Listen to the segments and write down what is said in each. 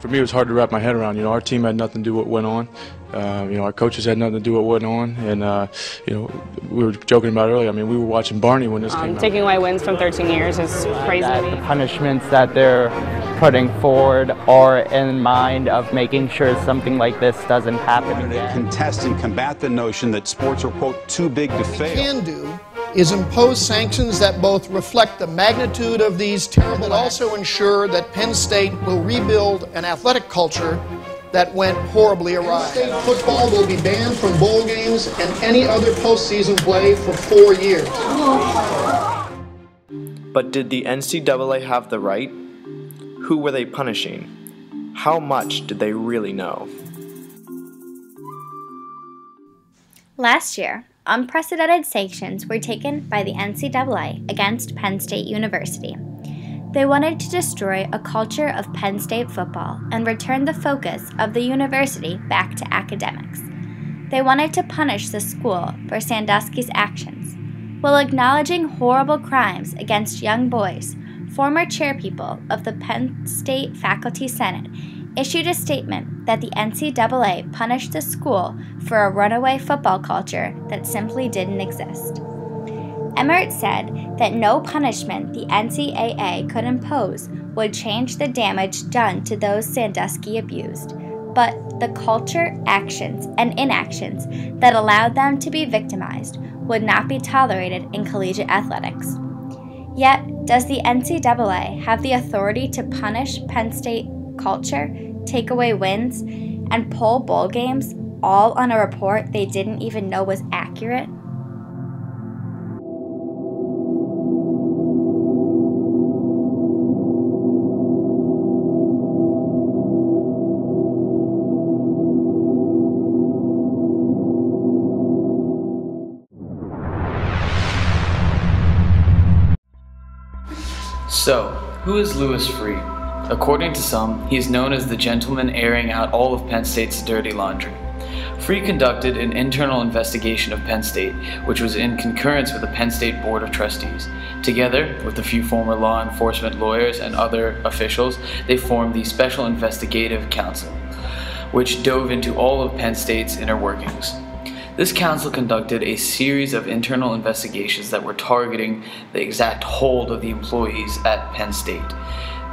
For me, it was hard to wrap my head around. Our team had nothing to do with what went on. Our coaches had nothing to do with what went on. And, we were joking about it earlier. I mean, we were watching Barney when this came out. Taking away wins from 13 years is crazy to me. The punishments that they're putting forward are in mind of making sure something like this doesn't happen again. Contest and combat the notion that sports are, quote, too big to fail. What we can do is impose sanctions that both reflect the magnitude of these terrible acts, but also ensure that Penn State will rebuild an athletic culture that went horribly awry. Penn State football will be banned from bowl games and any other postseason play for 4 years. But did the NCAA have the right? Who were they punishing? How much did they really know? Last year, unprecedented sanctions were taken by the NCAA against Penn State University. They wanted to destroy a culture of Penn State football and return the focus of the university back to academics. They wanted to punish the school for Sandusky's actions. While acknowledging horrible crimes against young boys, former chairpeople of the Penn State Faculty Senate issued a statement that the NCAA punished the school for a runaway football culture that simply didn't exist. Emmert said that no punishment the NCAA could impose would change the damage done to those Sandusky abused, but the culture, actions, and inactions that allowed them to be victimized would not be tolerated in collegiate athletics. Yet, does the NCAA have the authority to punish Penn State culture, take away wins, and pull bowl games, all on a report they didn't even know was accurate? So, who is Louis Freeh? According to some, he is known as the gentleman airing out all of Penn State's dirty laundry. Freeh conducted an internal investigation of Penn State, which was in concurrence with the Penn State Board of Trustees. Together, with a few former law enforcement lawyers and other officials, they formed the Special Investigative Council, which dove into all of Penn State's inner workings. This council conducted a series of internal investigations that were targeting the exact hold of the employees at Penn State.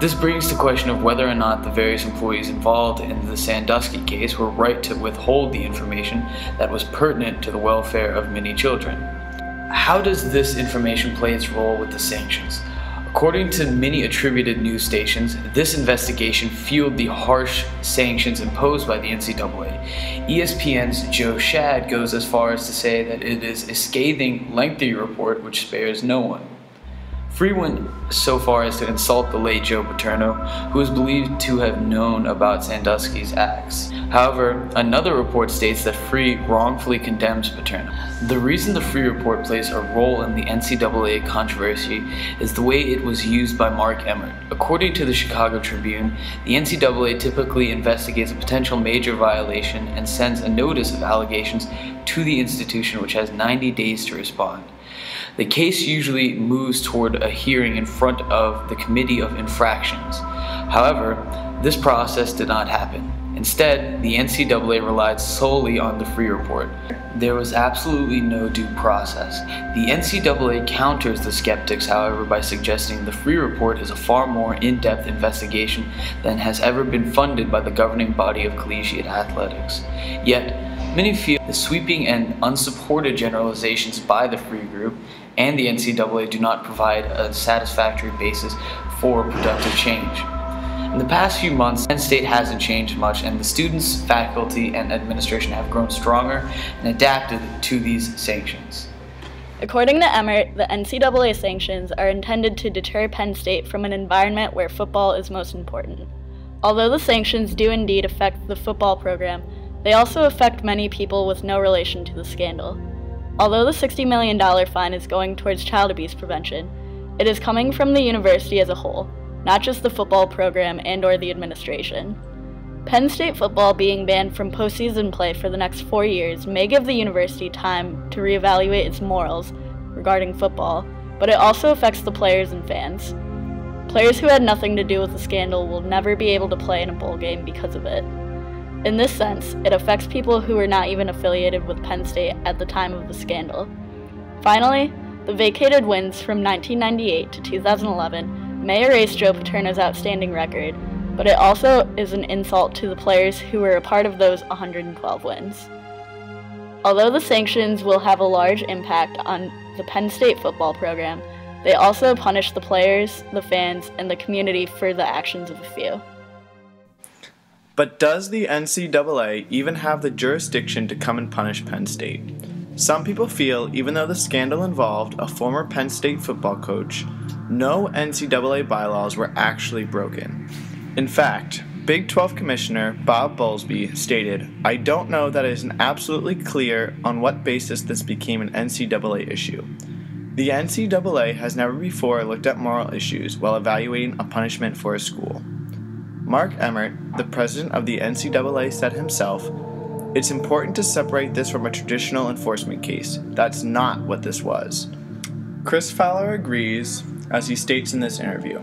This brings to question of whether or not the various employees involved in the Sandusky case were right to withhold the information that was pertinent to the welfare of many children. How does this information play its role with the sanctions? According to many attributed news stations, this investigation fueled the harsh sanctions imposed by the NCAA. ESPN's Joe Schad goes as far as to say that it is a scathing, lengthy report which spares no one. Freeh went so far as to insult the late Joe Paterno, who is believed to have known about Sandusky's acts. However, another report states that Freeh wrongfully condemns Paterno. The reason the Freeh report plays a role in the NCAA controversy is the way it was used by Mark Emmert. According to the Chicago Tribune, the NCAA typically investigates a potential major violation and sends a notice of allegations to the institution, which has 90 days to respond. The case usually moves toward a hearing in front of the Committee of Infractions. However, this process did not happen. Instead, the NCAA relied solely on the Freeh report. There was absolutely no due process. The NCAA counters the skeptics, however, by suggesting the Freeh report is a far more in-depth investigation than has ever been funded by the governing body of collegiate athletics. Yet, many feel the sweeping and unsupported generalizations by the Freeh group and the NCAA do not provide a satisfactory basis for productive change. In the past few months, Penn State hasn't changed much, and the students, faculty, and administration have grown stronger and adapted to these sanctions. According to Emmert, the NCAA sanctions are intended to deter Penn State from an environment where football is most important. Although the sanctions do indeed affect the football program, they also affect many people with no relation to the scandal. Although the $60 million fine is going towards child abuse prevention, it is coming from the university as a whole, not just the football program and/or the administration. Penn State football being banned from postseason play for the next 4 years may give the university time to reevaluate its morals regarding football, but it also affects the players and fans. Players who had nothing to do with the scandal will never be able to play in a bowl game because of it. In this sense, it affects people who were not even affiliated with Penn State at the time of the scandal. Finally, the vacated wins from 1998 to 2011 may erase Joe Paterno's outstanding record, but it also is an insult to the players who were a part of those 112 wins. Although the sanctions will have a large impact on the Penn State football program, they also punish the players, the fans, and the community for the actions of a few. But does the NCAA even have the jurisdiction to come and punish Penn State? Some people feel even though the scandal involved a former Penn State football coach, no NCAA bylaws were actually broken. In fact, Big 12 Commissioner Bob Bowlesby stated, "I don't know that it is absolutely clear on what basis this became an NCAA issue. The NCAA has never before looked at moral issues while evaluating a punishment for a school." Mark Emmert, the president of the NCAA, said himself, "It's important to separate this from a traditional enforcement case. That's not what this was." Chris Fowler agrees, as he states in this interview.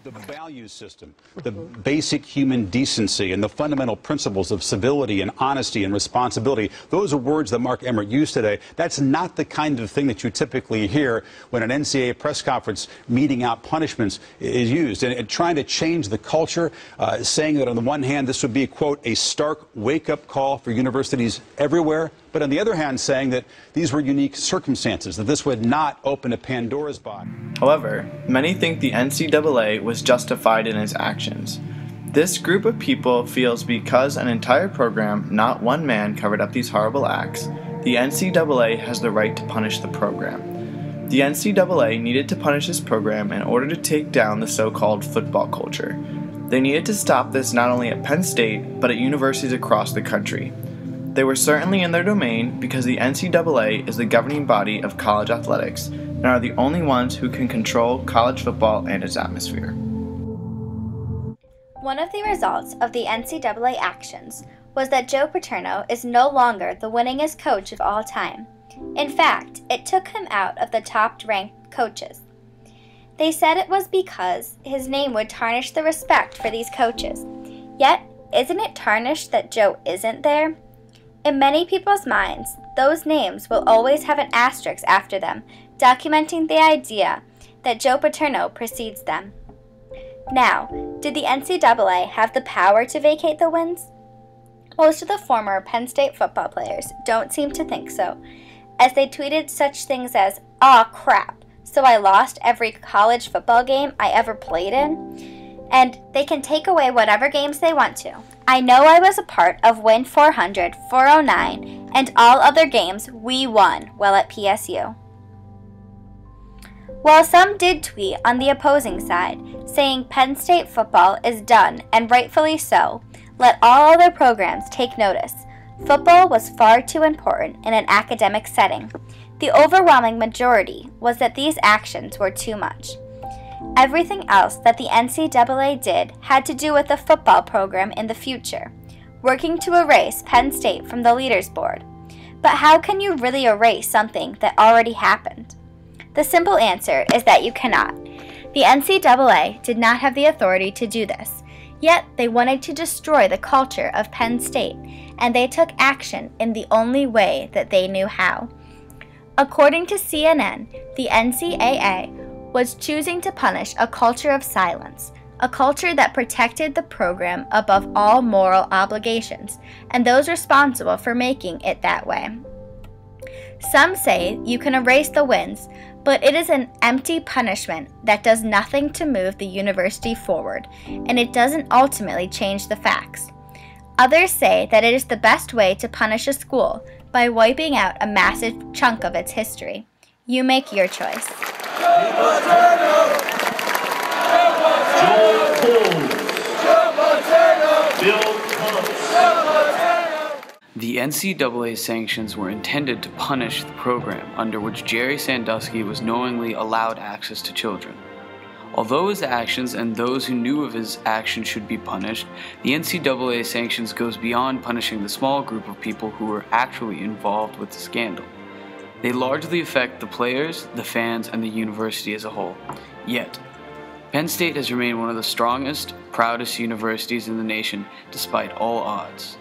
The value system, the basic human decency and the fundamental principles of civility and honesty and responsibility, those are words that Mark Emmert used today. That's not the kind of thing that you typically hear when an NCAA press conference meting out punishments is used. And trying to change the culture, saying that on the one hand this would be, quote, a stark wake-up call for universities everywhere, but on the other hand saying that these were unique circumstances, that this would not open a Pandora's box. However, many think the NCAA was justified in its actions. This group of people feels because an entire program, not one man, covered up these horrible acts, the NCAA has the right to punish the program. The NCAA needed to punish this program in order to take down the so-called football culture. They needed to stop this not only at Penn State, but at universities across the country. They were certainly in their domain because the NCAA is the governing body of college athletics and are the only ones who can control college football and its atmosphere. One of the results of the NCAA actions was that Joe Paterno is no longer the winningest coach of all time. In fact, it took him out of the top-ranked coaches. They said it was because his name would tarnish the respect for these coaches. Yet, isn't it tarnished that Joe isn't there? In many people's minds, those names will always have an asterisk after them, documenting the idea that Joe Paterno precedes them. Now, did the NCAA have the power to vacate the wins? Most of the former Penn State football players don't seem to think so, as they tweeted such things as, "Aw crap, so I lost every college football game I ever played in?" And they can take away whatever games they want to. "I know I was a part of Win 400, 409, and all other games we won while at PSU." While some did tweet on the opposing side, saying Penn State football is done, and rightfully so, let all other programs take notice. Football was far too important in an academic setting. The overwhelming majority was that these actions were too much. Everything else that the NCAA did had to do with the football program in the future, working to erase Penn State from the leaders board. But how can you really erase something that already happened? The simple answer is that you cannot. The NCAA did not have the authority to do this, yet they wanted to destroy the culture of Penn State, and they took action in the only way that they knew how. According to CNN, the NCAA was choosing to punish a culture of silence, a culture that protected the program above all moral obligations, and those responsible for making it that way. Some say you can erase the wins, but it is an empty punishment that does nothing to move the university forward, and it doesn't ultimately change the facts. Others say that it is the best way to punish a school by wiping out a massive chunk of its history. You make your choice. The NCAA sanctions were intended to punish the program under which Jerry Sandusky was knowingly allowed access to children. Although his actions and those who knew of his actions should be punished, the NCAA sanctions goes beyond punishing the small group of people who were actually involved with the scandal. They largely affect the players, the fans, and the university as a whole. Yet, Penn State has remained one of the strongest, proudest universities in the nation despite all odds.